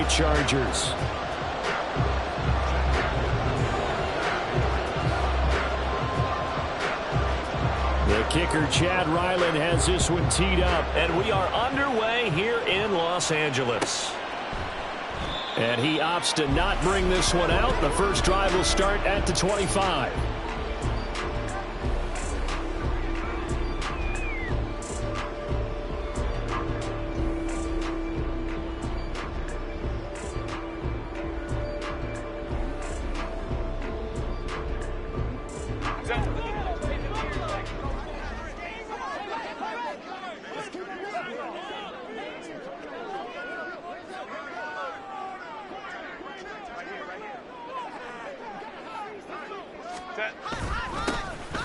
LA Chargers. The kicker, Chad Ryland, has this one teed up. And we are underway here in Los Angeles. And he opts to not bring this one out. The first drive will start at the 25.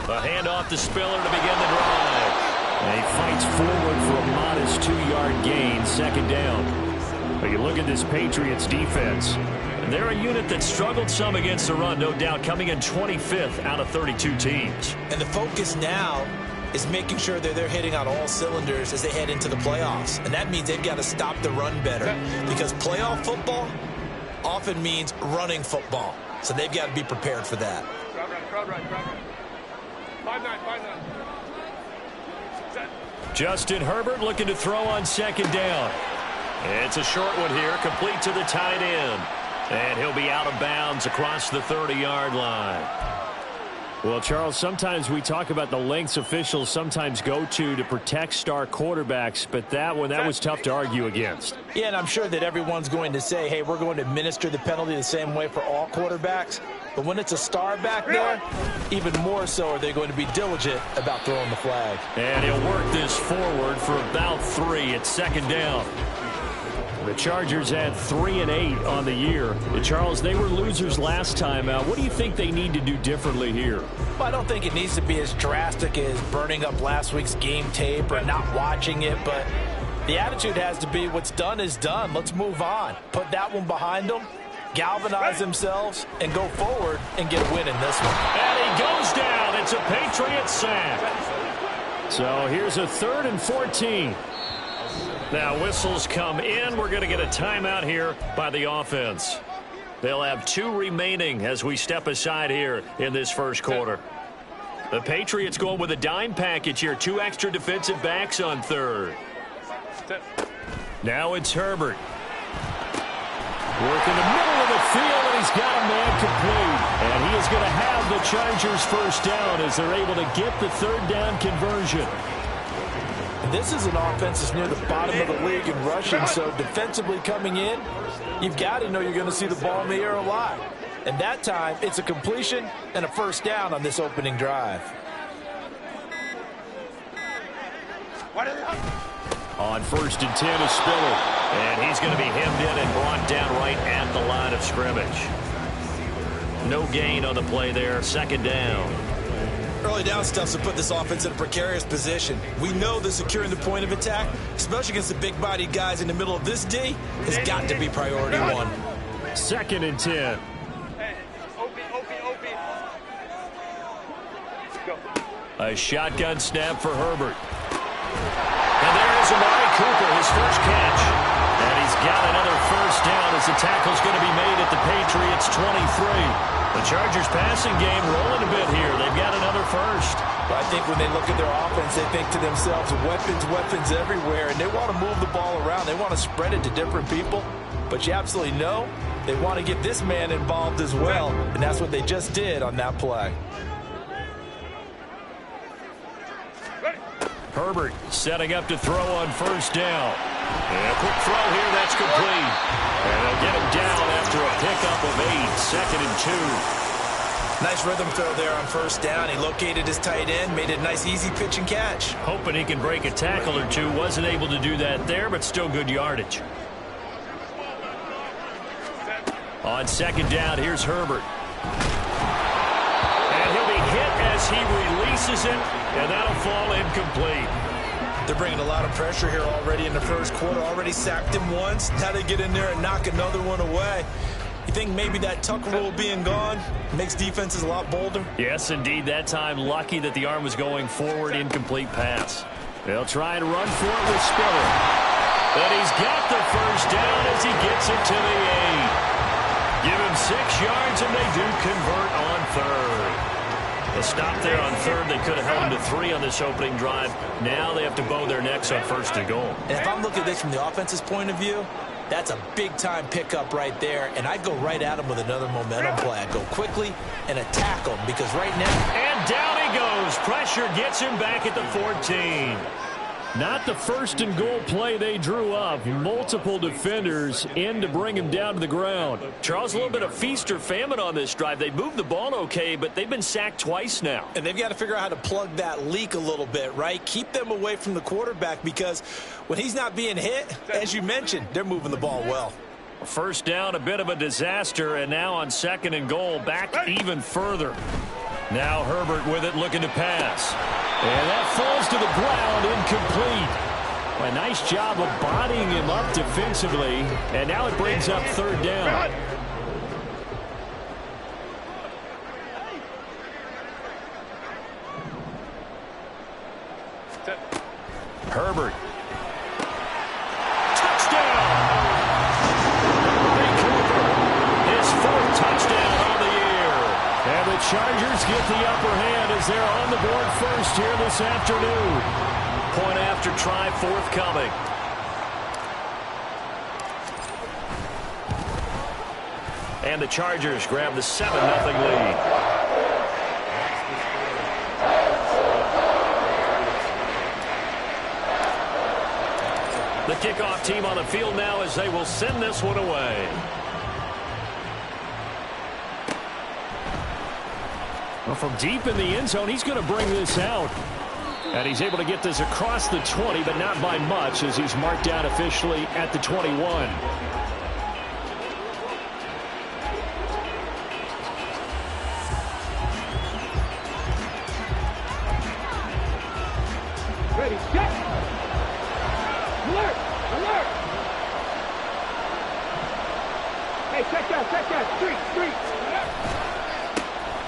A handoff to Spiller to begin the drive. And he fights forward for a modest 2-yard gain, second down. But you look at this Patriots defense. They're a unit that struggled some against the run, no doubt, coming in 25th out of 32 teams. And the focus now is making sure that they're hitting on all cylinders as they head into the playoffs. And that means they've got to stop the run better, because playoff football often means running football. So they've got to be prepared for that. Crowd right. 5-9. Justin Herbert looking to throw on second down. It's a short one here, complete to the tight end. And he'll be out of bounds across the 30-yard line. Well, Charles, sometimes we talk about the lengths officials sometimes go to protect star quarterbacks, but that was tough to argue against. Yeah, and I'm sure that everyone's going to say, hey, we're going to administer the penalty the same way for all quarterbacks. But when it's a star back there, even more so are they going to be diligent about throwing the flag. And he'll work this forward for about 3 at second down. The Chargers had 3 and 8 on the year. Charles, they were losers last time out. What do you think they need to do differently here? Well, I don't think it needs to be as drastic as burning up last week's game tape or not watching it, but the attitude has to be what's done is done. Let's move on. Put that one behind them, galvanize themselves, and go forward and get a win in this one. And he goes down. It's a Patriot sack. So here's a 3rd and 14. Now whistles come in. We're going to get a timeout here by the offense. They'll have 2 remaining as we step aside here in this first quarter. The Patriots going with a dime package here. 2 extra defensive backs on 3rd. Now it's Herbert. Work in the middle of the field, and he's got a man complete. And he is going to have the Chargers first down as they're able to get the 3rd down conversion. This is an offense that's near the bottom of the league in rushing, so defensively coming in, you've got to know you're going to see the ball in the air a lot. And that time, it's a completion and a first down on this opening drive. On 1st and 10 is Spiller. And he's going to be hemmed in and brought down right at the line of scrimmage. No gain on the play there, second down. Early down stuff to put this offense in a precarious position. We know that securing the point of attack, especially against the big-bodied guys in the middle of this D, has got to be priority 1. 2nd and 10. A shotgun snap for Herbert. And there is Amari Cooper, his first catch. And he's got another first down as the tackle's going to be made at the Patriots' 23. The Chargers passing game rolling a bit here. They've got another first. I think when they look at their offense, they think to themselves, weapons everywhere, and they want to move the ball around. They want to spread it to different people. But you absolutely know they want to get this man involved as well, and that's what they just did on that play. Herbert setting up to throw on first down. And a quick throw here, that's complete. And they'll get him down after a pickup of 8, 2nd and 2. Nice rhythm throw there on first down. He located his tight end, made it a nice, easy pitch and catch. Hoping he can break a tackle or two. Wasn't able to do that there, but still good yardage. On second down, here's Herbert. And he'll be hit as he releases it, and that'll fall incomplete. They're bringing a lot of pressure here already in the first quarter. Already sacked him once. Now they get in there and knock another one away. You think maybe that tuck rule being gone makes defenses a lot bolder? Yes, indeed. That time, lucky that the arm was going forward. Incomplete pass. They'll try and run for it with Spiller. And he's got the first down as he gets it to the 8. Give him 6 yards, and they do convert on third. A stop there on third. They could have held him to 3 on this opening drive. Now they have to bow their necks on first and goal. And if I'm looking at this from the offense's point of view, that's a big-time pickup right there, and I'd go right at him with another momentum play. I'd go quickly and attack him because right now... And down he goes. Pressure gets him back at the 14. Not the first and goal play they drew up. Multiple defenders in to bring him down to the ground. Charles, a little bit of feast or famine on this drive. They moved the ball okay, but they've been sacked twice now. And they've got to figure out how to plug that leak a little bit, right? Keep them away from the quarterback because when he's not being hit, as you mentioned, they're moving the ball well. First down, a bit of a disaster, and now on second and goal, back even further. Now Herbert with it, looking to pass. And that falls to the ground, incomplete. A nice job of bodying him up defensively, and now it brings up third down. Herbert. Touchdown! His 4th touchdown on the year. And the Chargers get the upper hand as they're on the board first here this afternoon. Point after try forthcoming. And the Chargers grab the 7-0 lead. The kickoff team on the field now as they will send this one away. Well, from deep in the end zone, he's going to bring this out. And he's able to get this across the 20, but not by much as he's marked down officially at the 21. Ready, set. Alert! Alert! Hey, check that. Street.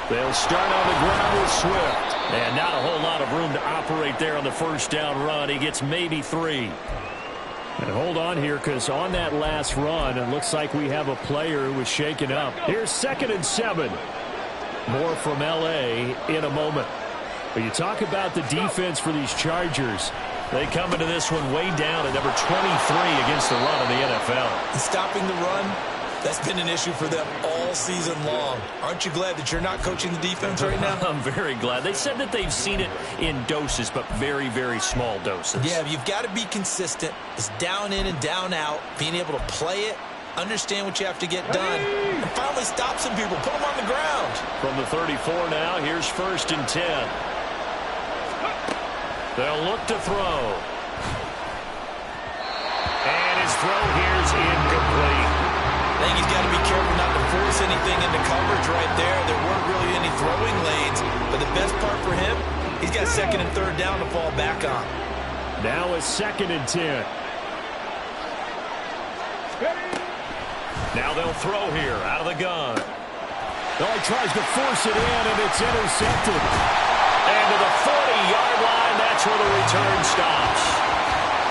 They'll start on the ground with Swift. And not a whole lot of room to operate there on the first down run. He gets maybe 3. And hold on here, because on that last run, it looks like we have a player who was shaken up. Here's 2nd and 7. More from L.A. in a moment. But you talk about the defense for these Chargers. They come into this one way down at number 23 against the run in the NFL. And stopping the run, that's been an issue for them all season long. Aren't you glad that you're not coaching the defense right now? I'm very glad. They said that they've seen it in doses, but very, very small doses. Yeah, you've got to be consistent. It's down in and down out, being able to play it, understand what you have to get done, and finally stop some people, put them on the ground. From the 34 now, here's 1st and 10. They'll look to throw. And his throw here's incomplete. I think he's got to be careful not to force anything into coverage right there. There weren't really any throwing lanes, but the best part for him, he's got 2nd and 3rd down to fall back on. Now it's 2nd and 10. Now they'll throw here out of the gun. Oh, he tries to force it in, and it's intercepted. And to the 40-yard line, that's where the return stops.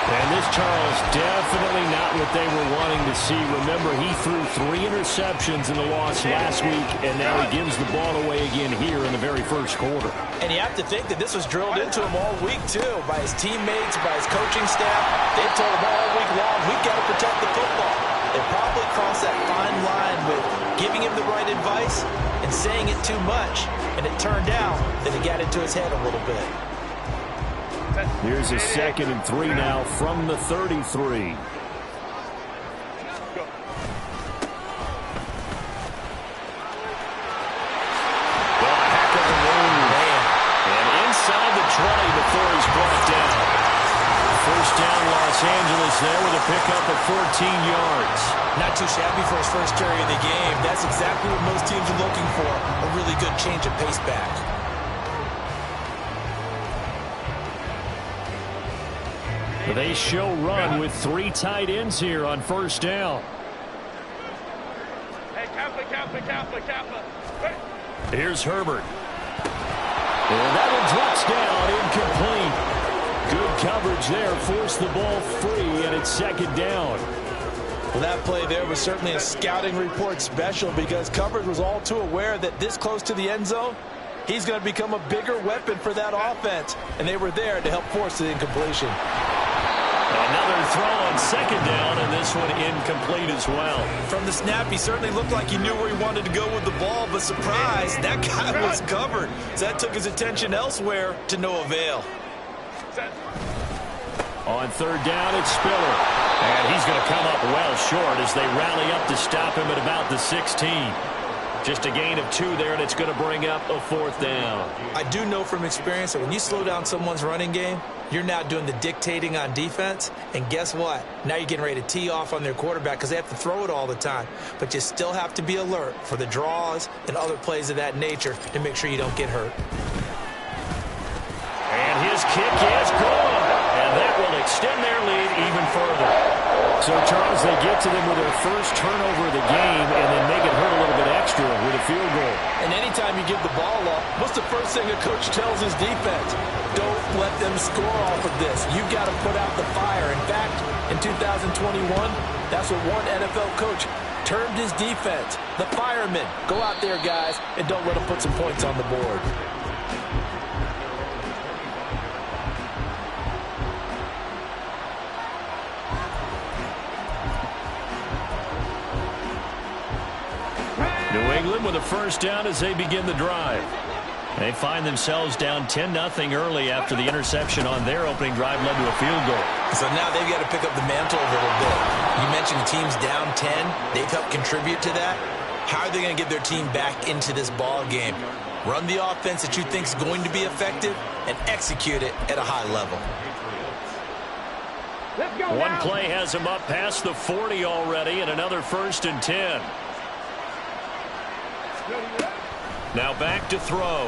And this, Charles, definitely not what they were wanting to see. Remember, he threw 3 interceptions in the loss last week, and now he gives the ball away again here in the very first quarter. And you have to think that this was drilled into him all week, too, by his teammates, by his coaching staff. They've told him all week long, we've got to protect the football. They probably crossed that fine line with giving him the right advice and saying it too much. And it turned out that it got into his head a little bit. Here's a 2nd and 3 now from the 33. Well, a heck of a move. And inside the 20 before he's brought down. First down, Los Angeles there with a pickup of 14 yards. Not too shabby for his first carry of the game. That's exactly what most teams are looking for, a really good change of pace back. They show run with 3 tight ends here on first down. Hey, Kappa. Here's Herbert. And that one drops down incomplete. Good coverage coverage there forced the ball free, and it's second down. Well, that play there was certainly a scouting report special because coverage was all too aware that this close to the end zone, he's going to become a bigger weapon for that offense, and they were there to help force the incompletion. Another throw on second down, and this one incomplete as well. From the snap, he certainly looked like he knew where he wanted to go with the ball, but surprise, that guy was covered. So that took his attention elsewhere to no avail. On third down, it's Spiller. And he's going to come up well short as they rally up to stop him at about the 16. Just a gain of 2 there, and it's going to bring up a fourth down. I do know from experience that when you slow down someone's running game, you're now doing the dictating on defense. And guess what? Now you're getting ready to tee off on their quarterback because they have to throw it all the time. But you still have to be alert for the draws and other plays of that nature to make sure you don't get hurt. And his kick is good. And that will extend their lead even further. So, Charles, they get to them with their first turnover of the game and then make it hurt a little bit extra with a field goal. And anytime you give the ball up, what's the first thing a coach tells his defense? Don't let them score off of this. You've got to put out the fire. In fact, in 2021, that's what one NFL coach termed his defense. The firemen. Go out there, guys, and don't let them put some points on the board. New England with a first down as they begin the drive. They find themselves down 10-0 early after the interception on their opening drive led to a field goal. So now they've got to pick up the mantle a little bit. You mentioned the team's down 10. They've helped contribute to that. How are they going to get their team back into this ball game? Run the offense that you think is going to be effective and execute it at a high level. Let's go One now. play has him up past the 40 already, and another 1st and 10. Now back to throw.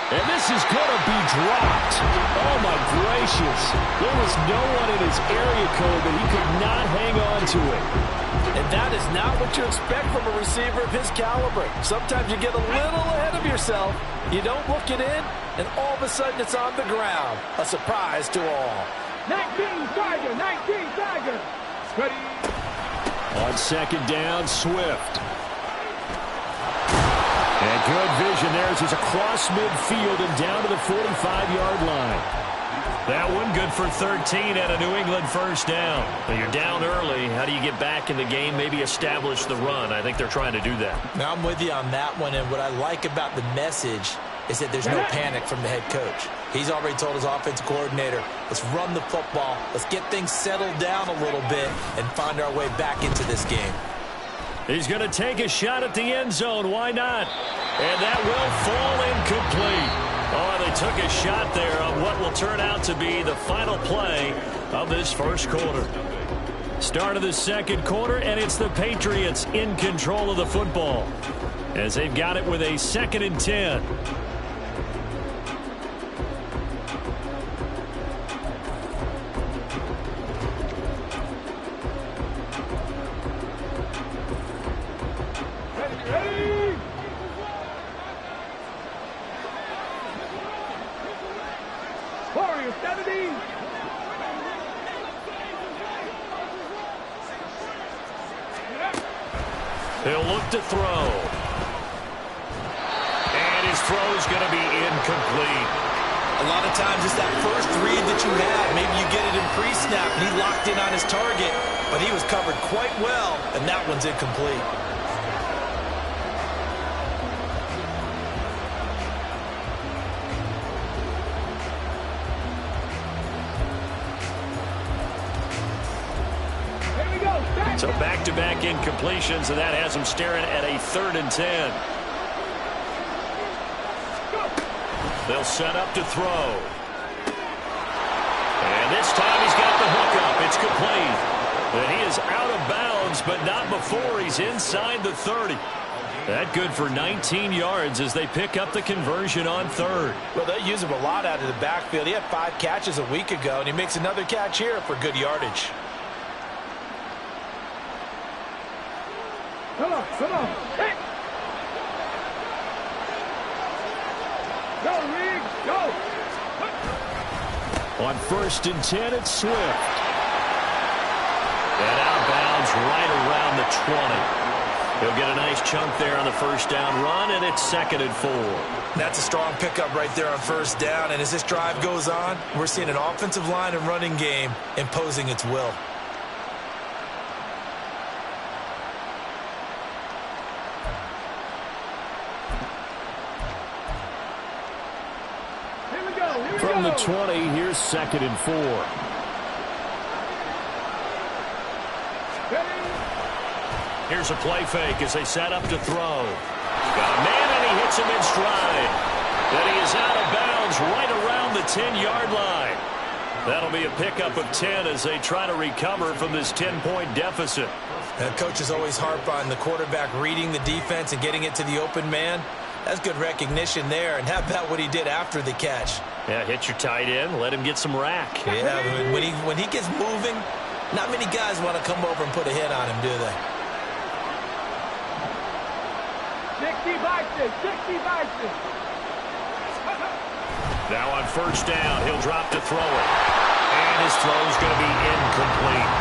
And this is going to be dropped. Oh, my gracious. There was no one in his area code, but he could not hang on to it. And that is not what you expect from a receiver of his caliber. Sometimes you get a little ahead of yourself. You don't look it in, and all of a sudden it's on the ground. A surprise to all. 19 Tiger, 19 Tiger. Ready. On second down, Swift. And good vision there as he's across midfield and down to the 45-yard line. That one good for 13 and a New England first down. Well, you're down early. How do you get back in the game, maybe establish the run? I think they're trying to do that. Now I'm with you on that one, and what I like about the message is that there's no panic from the head coach. He's already told his offensive coordinator, let's run the football, let's get things settled down a little bit and find our way back into this game. He's going to take a shot at the end zone. Why not? And that will fall incomplete. Oh, they took a shot there on what will turn out to be the final play of this first quarter. Start of the second quarter, and it's the Patriots in control of the football as they've got it with a 2nd and 10. Warriors 70. He'll look to throw. And his throw's going to be incomplete. A lot of times it's that first read that you have. Maybe you get it in pre-snap and he locked in on his target, but he was covered quite well, and that one's incomplete. So back-to-back incompletions, and that has him staring at a 3rd and 10. They'll set up to throw. And this time he's got the hook up. It's complete. And he is out of bounds, but not before he's inside the 30. That good for 19 yards as they pick up the conversion on 3rd. Well, they use him a lot out of the backfield. He had 5 catches a week ago, and he makes another catch here for good yardage. Come on, come on. Hey. Go, Reed, go. On 1st and 10, it's Swift. And outbounds right around the 20. He'll get a nice chunk there on the first down run, and it's 2nd and 4. That's a strong pickup right there on first down, and as this drive goes on, we're seeing an offensive line and running game imposing its will. From the 20, here's 2nd and 4. Here's a play fake as they set up to throw. Got a man, and he hits him in stride. Then he is out of bounds right around the 10-yard line. That'll be a pickup of 10 as they try to recover from this 10-point deficit. Coaches always harp on the quarterback reading the defense and getting it to the open man. That's good recognition there. And how about what he did after the catch? Yeah, hit your tight end, let him get some rack. Yeah, when he gets moving, not many guys want to come over and put a hit on him, do they? 60 boxes, 60 boxes. Now on first down, he'll drop to throw it. And his throw's going to be incomplete.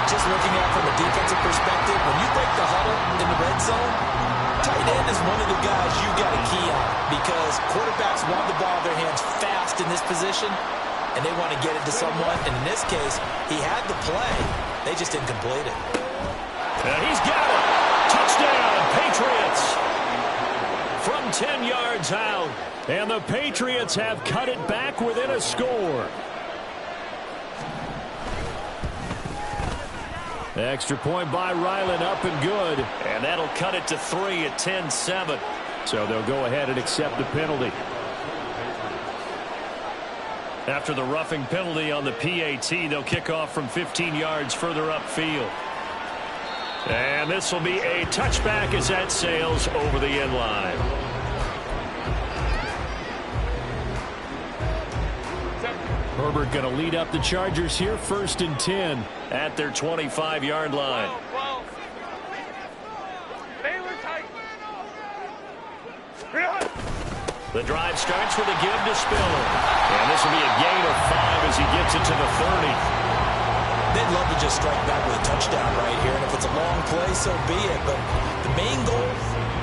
Just looking at it from a defensive perspective, when you break the huddle in the red zone, tight end is one of the guys you got to key on because quarterbacks want the ball in their hands fast in this position, and they want to get it to someone. And in this case, he had the play. They just didn't complete it. And he's got it. Touchdown, Patriots. From 10 yards out. And the Patriots have cut it back within a score. Extra point by Ryland, up and good. And that'll cut it to 3 at 10-7. So they'll go ahead and accept the penalty. After the roughing penalty on the PAT, they'll kick off from 15 yards further upfield. And this will be a touchback as that sails over the end line. Herbert going to lead up the Chargers here, 1st and 10. At their 25-yard line. The drive starts with a give to Spiller. And this will be a gain of 5 as he gets it to the 30. They'd love to just strike back with a touchdown right here. And if it's a long play, so be it. But the main goal,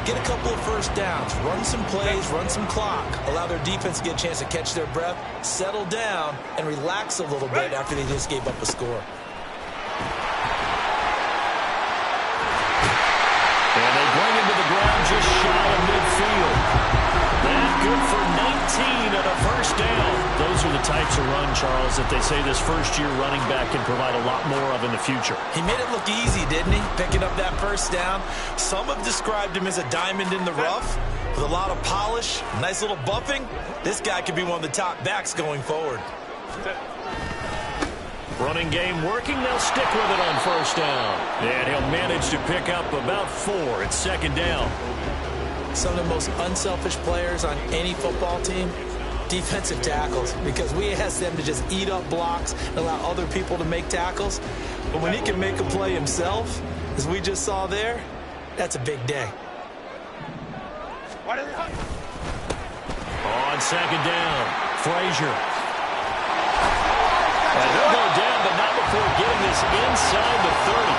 get a couple of first downs, run some plays, run some clock, allow their defense to get a chance to catch their breath, settle down, and relax a little bit after they just gave up a score. And they bring him to the ground just shy of midfield. That good for 19 and a first down. Those are the types of run, Charles, that they say this first-year running back can provide a lot more of in the future. He made it look easy, didn't he? Picking up that first down. Some have described him as a diamond in the rough with a lot of polish, nice little buffing. This guy could be one of the top backs going forward. Running game working. They'll stick with it on first down. And he'll manage to pick up about 4 at 2nd down. Some of the most unselfish players on any football team, defensive tackles, because we ask them to just eat up blocks and allow other people to make tackles. But when he can make a play himself, as we just saw there, that's a big day. On 2nd down, Frazier. And they'll go down, but not before getting this inside the 30.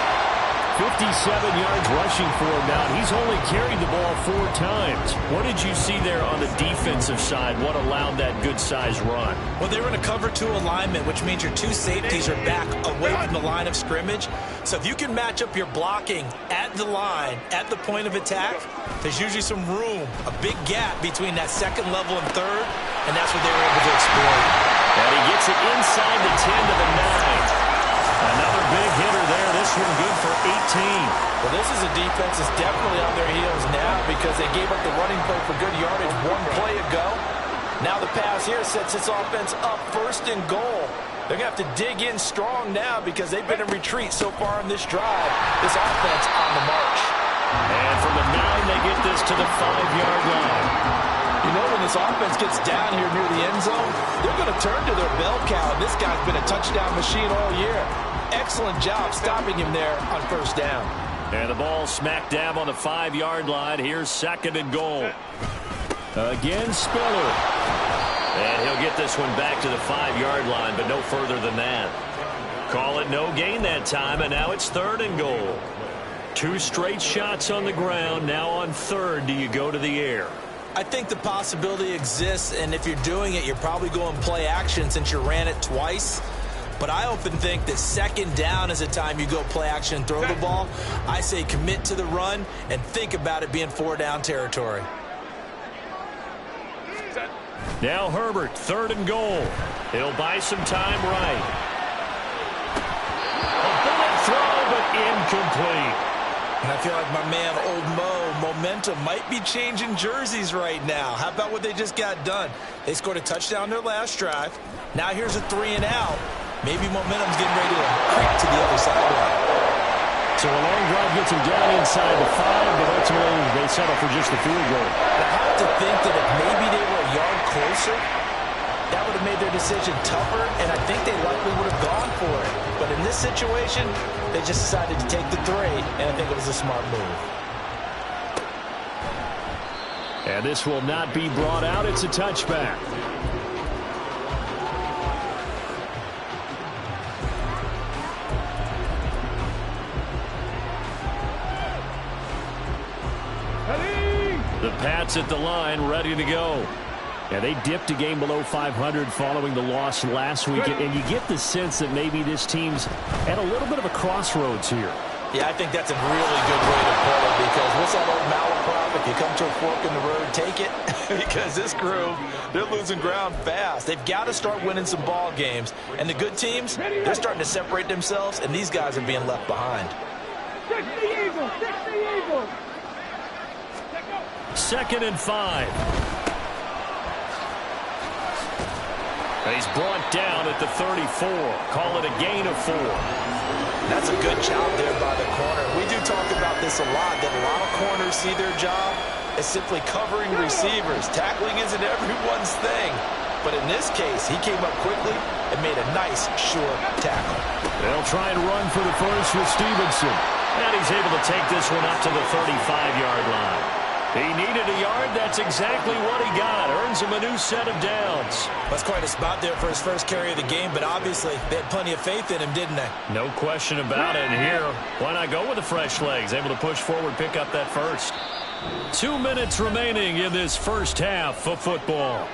57 yards rushing for him now. He's only carried the ball 4 times. What did you see there on the defensive side? What allowed that good-sized run? Well, they were in a cover 2 alignment, which means your 2 safeties are back away from the line of scrimmage. So if you can match up your blocking at the line, at the point of attack, there's usually some room, a big gap between that 2nd level and 3rd, and that's what they were able to exploit. And he gets it inside the 10 to the 9. Another big hitter there. This one good for 18. Well, this is a defense that's definitely on their heels now because they gave up the running play for good yardage 1 play ago. Now the pass here sets this offense up 1st and goal. They're going to have to dig in strong now because they've been in retreat so far in this drive. This offense on the march. And from the 9, they get this to the 5-yard line. You know, when this offense gets down here near the end zone, they're going to turn to their bell cow. This guy's been a touchdown machine all year. Excellent job stopping him there on first down. And the ball smack dab on the 5-yard line. Here's 2nd and goal. Again, Spiller. And he'll get this one back to the 5-yard line, but no further than that. Call it no gain that time, and now it's 3rd and goal. 2 straight shots on the ground. Now on 3rd, do you go to the air? I think the possibility exists, and if you're doing it, you're probably going play action since you ran it twice. But I often think that 2nd down is the time you go play action and throw the ball. I say commit to the run and think about it being 4-down territory. Now Herbert, 3rd and goal. He'll buy some time right. A bullet throw, but incomplete. And I feel like my man, Old Mo, momentum might be changing jerseys right now. How about what they just got done? They scored a touchdown their last drive. Now here's a 3 and out. Maybe momentum's getting ready to creep to the other sideline. So a long drive gets them down inside the 5, but ultimately they settle for just the field goal. And I have to think that if maybe they were a yard closer, that would have made their decision tougher, and I think they likely would have gone for it. But in this situation, they just decided to take the 3, and I think it was a smart move. And this will not be brought out. It's a touchback. The Pats at the line, ready to go. Yeah, they dipped a game below 500 following the loss last week, and you get the sense that maybe this team's at a little bit of a crossroads here. Yeah, I think that's a really good way to put it, because what's that old malaprop? If you come to a fork in the road, take it. Because this crew, they're losing ground fast. They've got to start winning some ball games. And the good teams, they're starting to separate themselves, and these guys are being left behind. 60 Eagles! 60 Eagles! 2nd and 5. He's brought down at the 34. Call it a gain of 4. That's a good job there by the corner. We do talk about this a lot, that a lot of corners see their job as simply covering receivers. Tackling isn't everyone's thing. But in this case, he came up quickly and made a nice, short tackle. They'll try and run for the first with Stevenson. And he's able to take this one up to the 35-yard line. He needed a yard. That's exactly what he got. Earns him a new set of downs. That's quite a spot there for his first carry of the game, but obviously they had plenty of faith in him, didn't they? No question about it. And here, why not go with the fresh legs? Able to push forward, pick up that first. 2 minutes remaining in this first half of football.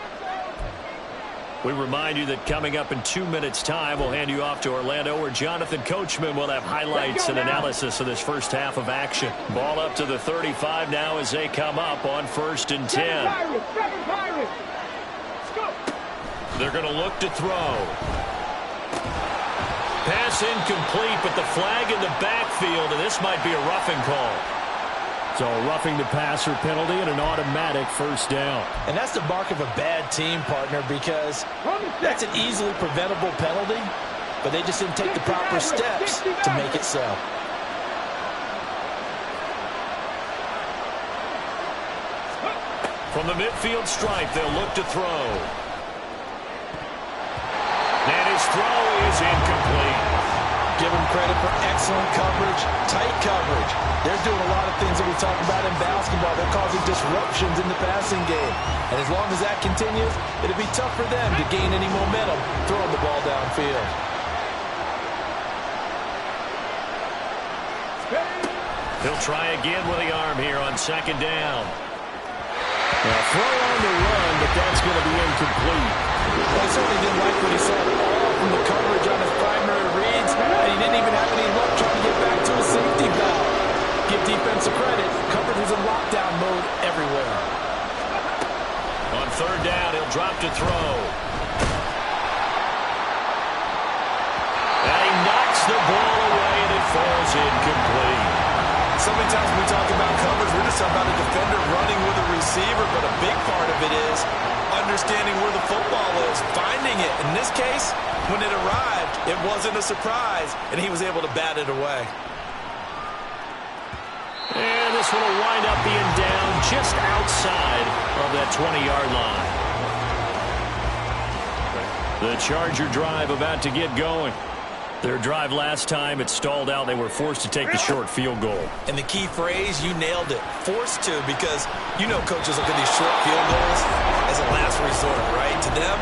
We remind you that coming up in 2 minutes' time, we'll hand you off to Orlando, where Jonathan Coachman will have highlights and analysis of this first half of action. Ball up to the 35 now as they come up on 1st and 10. They're going to look to throw. Pass incomplete, but the flag in the backfield, and this might be a roughing call. So roughing the passer penalty and an automatic 1st down. And that's the mark of a bad team, partner, because that's an easily preventable penalty, but they just didn't take the proper steps to make it so. From the midfield stripe, they'll look to throw. And his throw is incomplete. Give him credit for excellent coverage, tight coverage. They're doing a lot of things that we talk about in basketball. They're causing disruptions in the passing game. And as long as that continues, it'll be tough for them to gain any momentum throwing the ball downfield. He'll try again with the arm here on 2nd down. Now throw on the run, but that's going to be incomplete. Well, he certainly didn't like what he saw at all from the coverage on his primary reads, and he didn't even have any luck trying to get back to his safety valve. Give defensive credit. Coverage was in lockdown mode everywhere. On 3rd down, he'll drop to throw. And he knocks the ball away, and it falls incomplete. So many times when we talk about coverage, we're just talking about a defender running with a receiver, but a big part of it is understanding where the football is, finding it. In this case, when it arrived, it wasn't a surprise, and he was able to bat it away. And this one will wind up being down just outside of that 20-yard line. The Charger drive about to get going. Their drive last time, it stalled out. They were forced to take the short field goal. And the key phrase, you nailed it. Forced to, because you know coaches look at these short field goals as a last resort, right? To them,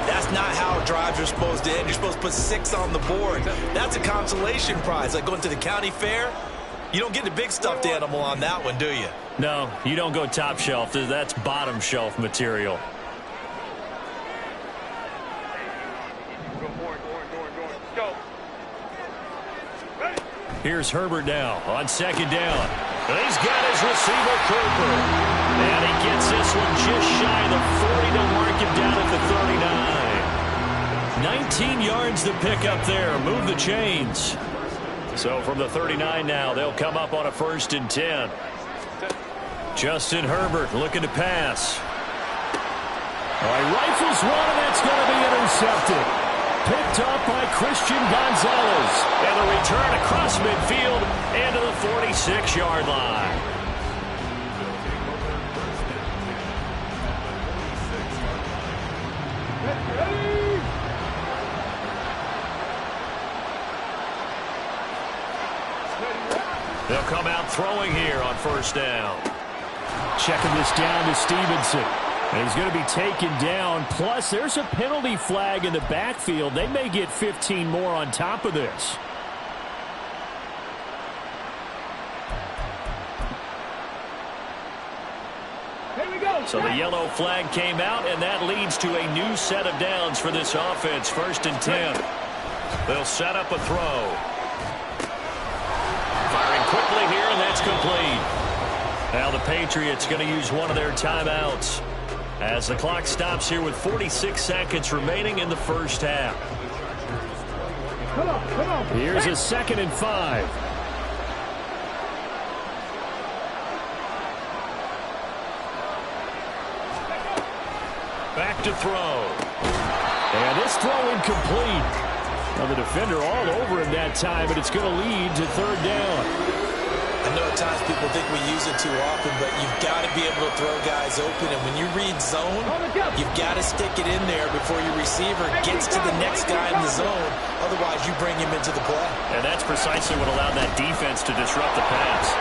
that's not how drives are supposed to end. You're supposed to put 6 on the board. That's a consolation prize. Like going to the county fair, you don't get the big stuffed animal on that one, do you? No, you don't go top shelf. That's bottom shelf material. Here's Herbert now on second down. And he's got his receiver, Cooper. And he gets this one just shy of the 40 to mark him down at the 39. 19 yards to pick up there. Move the chains. So from the 39 now, they'll come up on a 1st and 10. Justin Herbert looking to pass. All right, rifles one, and that's going to be intercepted. Picked up by Christian Gonzalez. And the return across midfield into the 46-yard line. They'll come out throwing here on 1st down. Checking this down to Stevenson. And he's going to be taken down. Plus, there's a penalty flag in the backfield. They may get 15 more on top of this. Here we go. So the yellow flag came out, and that leads to a new set of downs for this offense. 1st and 10. They'll set up a throw. Firing quickly here, and that's complete. Now the Patriots going to use one of their timeouts as the clock stops here with 46 seconds remaining in the 1st half. Come on. Here's a 2nd and 5. Back to throw. And this throw incomplete. Now the defender all over him that time, but it's going to lead to 3rd down. I know at times people think we use it too often, but you've got to be able to throw guys open. And when you read zone, you've got to stick it in there before your receiver gets to the next guy in the zone. Otherwise, you bring him into the play. And that's precisely what allowed that defense to disrupt the pass.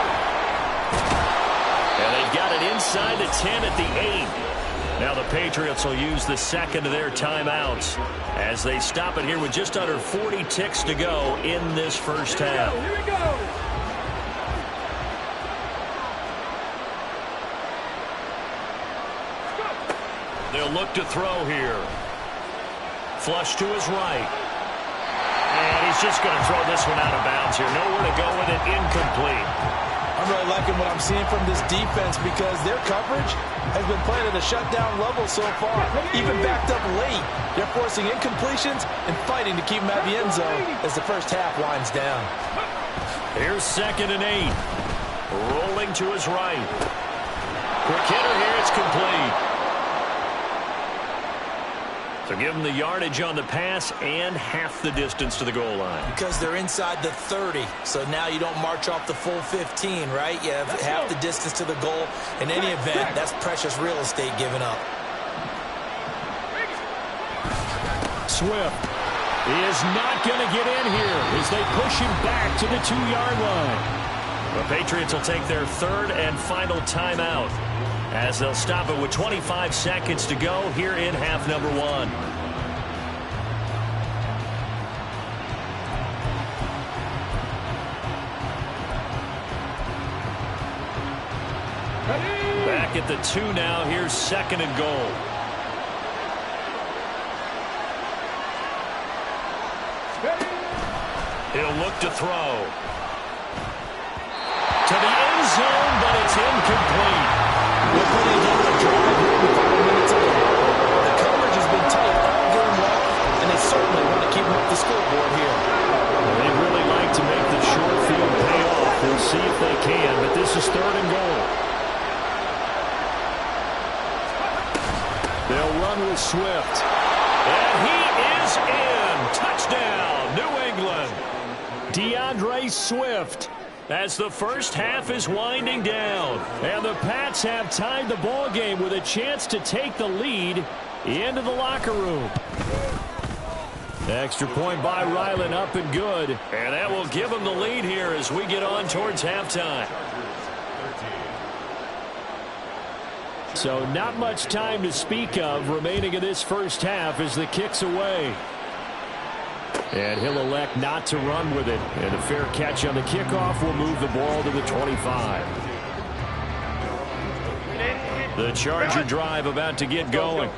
And they've got it inside the 10 at the 8. Now the Patriots will use the 2nd of their timeouts as they stop it here with just under 40 ticks to go in this 1st half. Here we go. They'll look to throw here. Flush to his right. And he's just going to throw this one out of bounds here. Nowhere to go with it. Incomplete. I'm really liking what I'm seeing from this defense because their coverage has been playing at a shutdown level so far. Even backed up late, they're forcing incompletions and fighting to keep them out of the end zone as the 1st half winds down. Here's 2nd and 8. Rolling to his right. Quick hitter here. It's complete. So give them the yardage on the pass and half the distance to the goal line. Because they're inside the 30, so now you don't march off the full 15, right? You have half the distance to the goal. In any event, that's precious real estate given up. Swift is not going to get in here as they push him back to the 2-yard line. The Patriots will take their 3rd and final timeout as they'll stop it with 25 seconds to go here in half number 1. Back at the 2 now. Here's 2nd and goal. He'll look to throw. To the end zone, but it's incomplete. Look what they did with the drive here with 5 minutes of it. The coverage has been tight all game long, and they certainly want to keep them up the scoreboard here. Well, they'd really like to make the short field pay off. They'll see if they can, but this is 3rd and goal. They'll run with Swift. And he is in. Touchdown, New England. DeAndre Swift. As the 1st half is winding down. And the Pats have tied the ball game with a chance to take the lead into the locker room. Extra point by Ryland, up and good. And that will give them the lead here as we get on towards halftime. So not much time to speak of remaining in this first half as the kick's away. And he'll elect not to run with it. And a fair catch on the kickoff will move the ball to the 25. The Charger drive about to get going.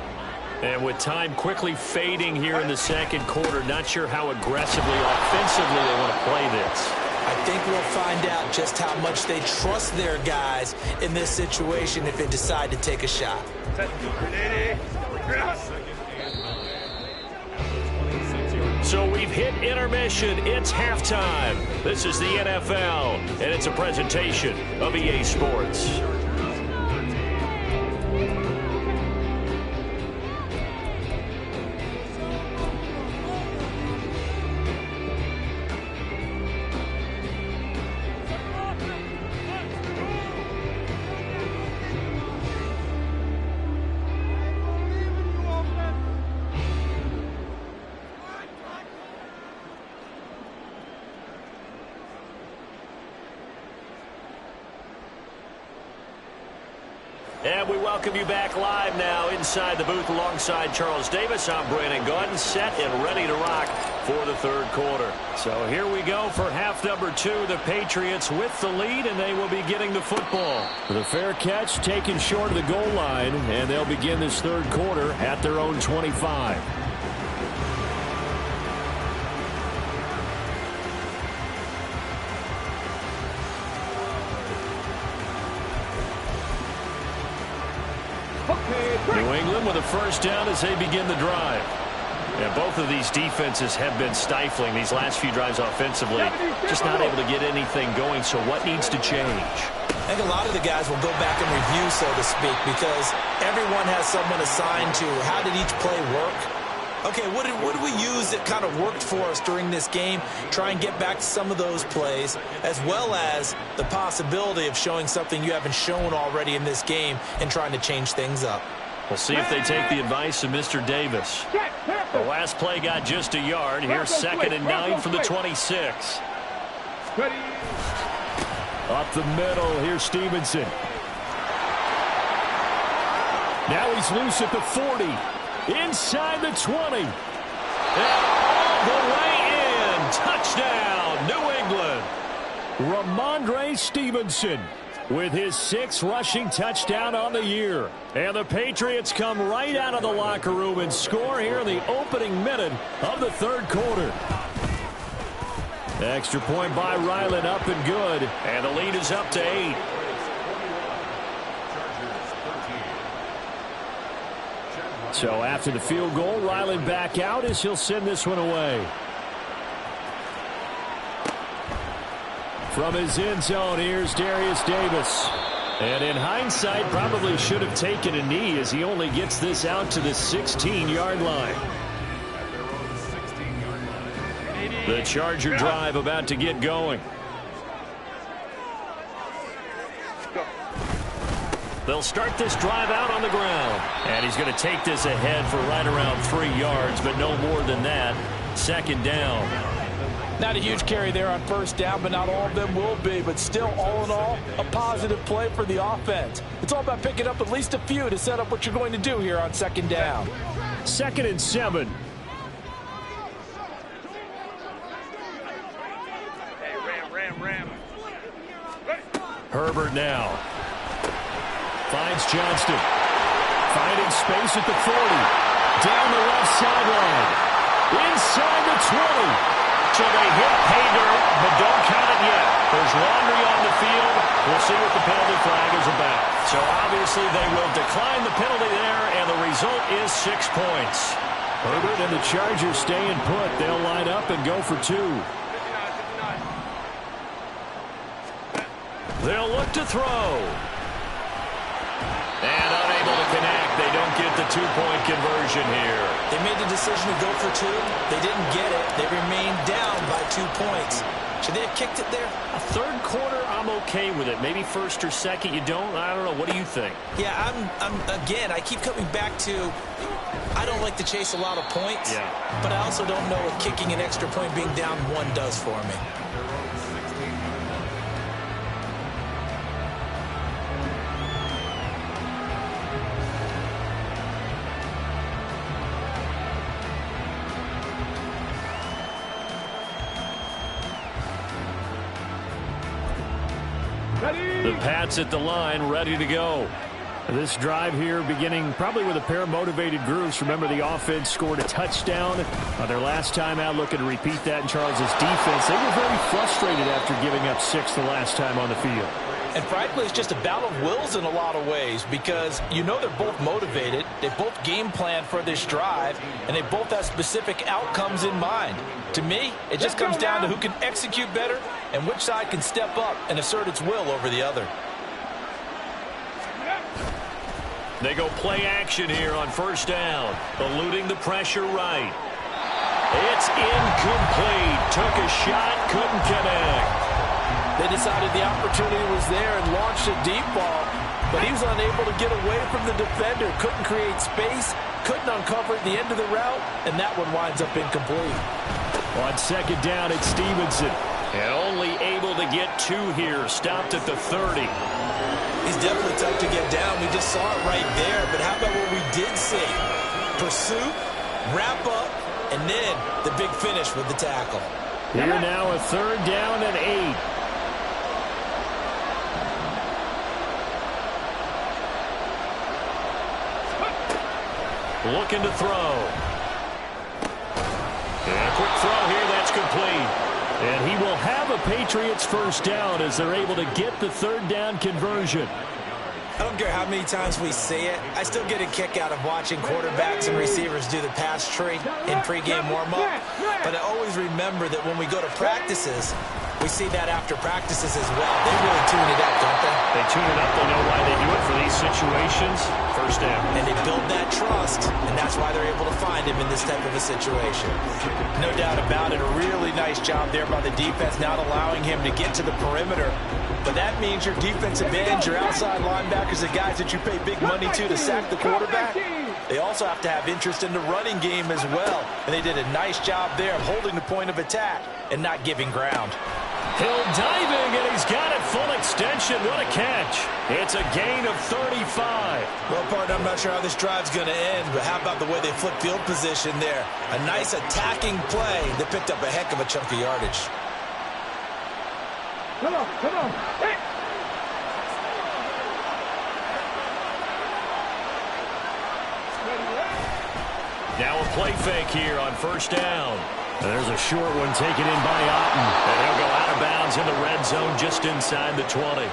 And with time quickly fading here in the second quarter, not sure how aggressively, offensively they want to play this. I think we'll find out just how much they trust their guys in this situation if they decide to take a shot. So we've hit intermission. It's halftime. This is the NFL, and it's a presentation of EA Sports. And we welcome you back live now inside the booth alongside Charles Davis. I'm Brandon Gaudin, set and ready to rock for the third quarter. So here we go for half number 2. The Patriots with the lead, and they will be getting the football. The fair catch taken short of the goal line, and they'll begin this third quarter at their own 25. New England with a first down as they begin the drive. And both of these defenses have been stifling these last few drives offensively. Just not able to get anything going, so what needs to change? I think a lot of the guys will go back and review, so to speak, because everyone has someone assigned to how did each play work. Okay, what did we use that kind of worked for us during this game? Try and get back to some of those plays, as well as the possibility of showing something you haven't shown already in this game and trying to change things up. We'll see if they take the advice of Mr. Davis. The last play got just a yard. Here's 2nd and 9 from the 26. Up the middle, here's Stevenson. Now he's loose at the 40. Inside the 20. And all the way in. Touchdown, New England. Ramondre Stevenson with his 6th rushing touchdown on the year. And the Patriots come right out of the locker room and score here in the opening minute of the third quarter. Extra point by Ryland, up and good. And the lead is up to 8. So after the field goal, Ryland back out as he'll send this one away. From his end zone, here's Darius Davis. And in hindsight, probably should have taken a knee as he only gets this out to the 16-yard line. The Charger drive about to get going. They'll start this drive out on the ground. And he's going to take this ahead for right around 3 yards, but no more than that. 2nd down. Not a huge carry there on first down, but not all of them will be. But still, all in all, a positive play for the offense. It's all about picking up at least a few to set up what you're going to do here on 2nd down. 2nd and 7. Hey, Ram. Herbert now. Finds Johnston. Finding space at the 40. Down the left sideline. Inside the 20. So they hit pay dirt, but don't count it yet. There's laundry on the field. We'll see what the penalty flag is about. So obviously they will decline the penalty there, and the result is 6 points. Herbert and the Chargers staying put. They'll line up and go for 2. They'll look to throw. And unable to connect. They don't get the 2-point conversion here. They made the decision to go for 2. They didn't get it. They remained down by 2 points. Should they have kicked it there? A third quarter, I'm okay with it. Maybe first or second, you don't. I don't know. What do you think? Yeah, again, I keep coming back to, I don't like to chase a lot of points, but I also don't know what kicking an extra point being down one does for me. The Pats at the line, ready to go. This drive here beginning probably with a pair of motivated groups. Remember, the offense scored a touchdown on their last time out, looking to repeat that in Charles's defense. They were very frustrated after giving up 6 the last time on the field. And frankly, it's just a battle of wills in a lot of ways because you know they're both motivated. They both game plan for this drive, and they both have specific outcomes in mind. To me, it just comes down to who can execute better and which side can step up and assert its will over the other. They go play action here on first down, eluding the pressure right. It's incomplete. Took a shot, couldn't connect. They decided the opportunity was there and launched a deep ball, but he was unable to get away from the defender, couldn't create space, couldn't uncover at the end of the route, and that one winds up incomplete. On second down, it's Stevenson. And only able to get 2 here, stopped at the 30. He's definitely tough to get down. We just saw it right there, but how about what we did see? Pursuit, wrap up, and then the big finish with the tackle. Here now, a third down and 8. Looking to throw. And a quick throw here, that's complete. And he will have a Patriots first down as they're able to get the third down conversion. I don't care how many times we see it. I still get a kick out of watching quarterbacks and receivers do the pass tree in pregame warm-up. But I always remember that when we go to practices, we see that after practices as well. They really tune it up, don't they? They tune it up. They know why they do it for these situations. First down. And they build that trust, and that's why they're able to find him in this type of a situation. No doubt about it. A really nice job there by the defense, not allowing him to get to the perimeter. But that means your defensive ends, your outside linebackers, the guys that you pay big money to sack the quarterback, they also have to have interest in the running game as well. And they did a nice job there of holding the point of attack and not giving ground. Hill diving, and he's got it full extension. What a catch. It's a gain of 35. Well, partner, I'm not sure how this drive's going to end, but how about the way they flip field position there? A nice attacking play that picked up a heck of a chunk of yardage. Come on, come on. Hey. Now a play fake here on first down. And there's a short one taken in by Otten. And he'll go out of bounds in the red zone just inside the 20.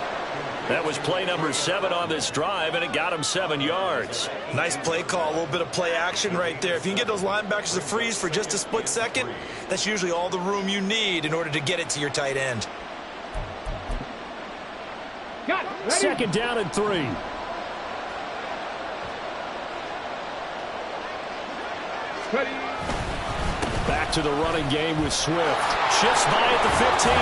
That was play number 7 on this drive, and it got him 7 yards. Nice play call, a little bit of play action right there. If you can get those linebackers to freeze for just a split second, that's usually all the room you need in order to get it to your tight end. Second down and 3. Back to the running game with Swift. Shifts by at the 15.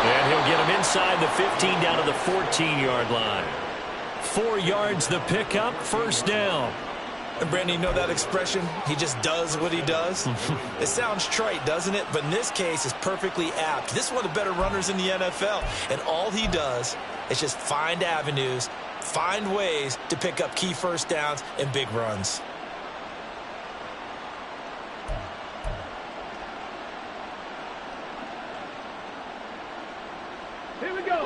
And he'll get him inside the 15 down to the 14-yard line. 4 yards the pickup, first down. And Brandon, you know that expression? He just does what he does? It sounds trite, doesn't it? But in this case, it's perfectly apt. This is one of the better runners in the NFL. And all he does is just find avenues, find ways to pick up key first downs and big runs.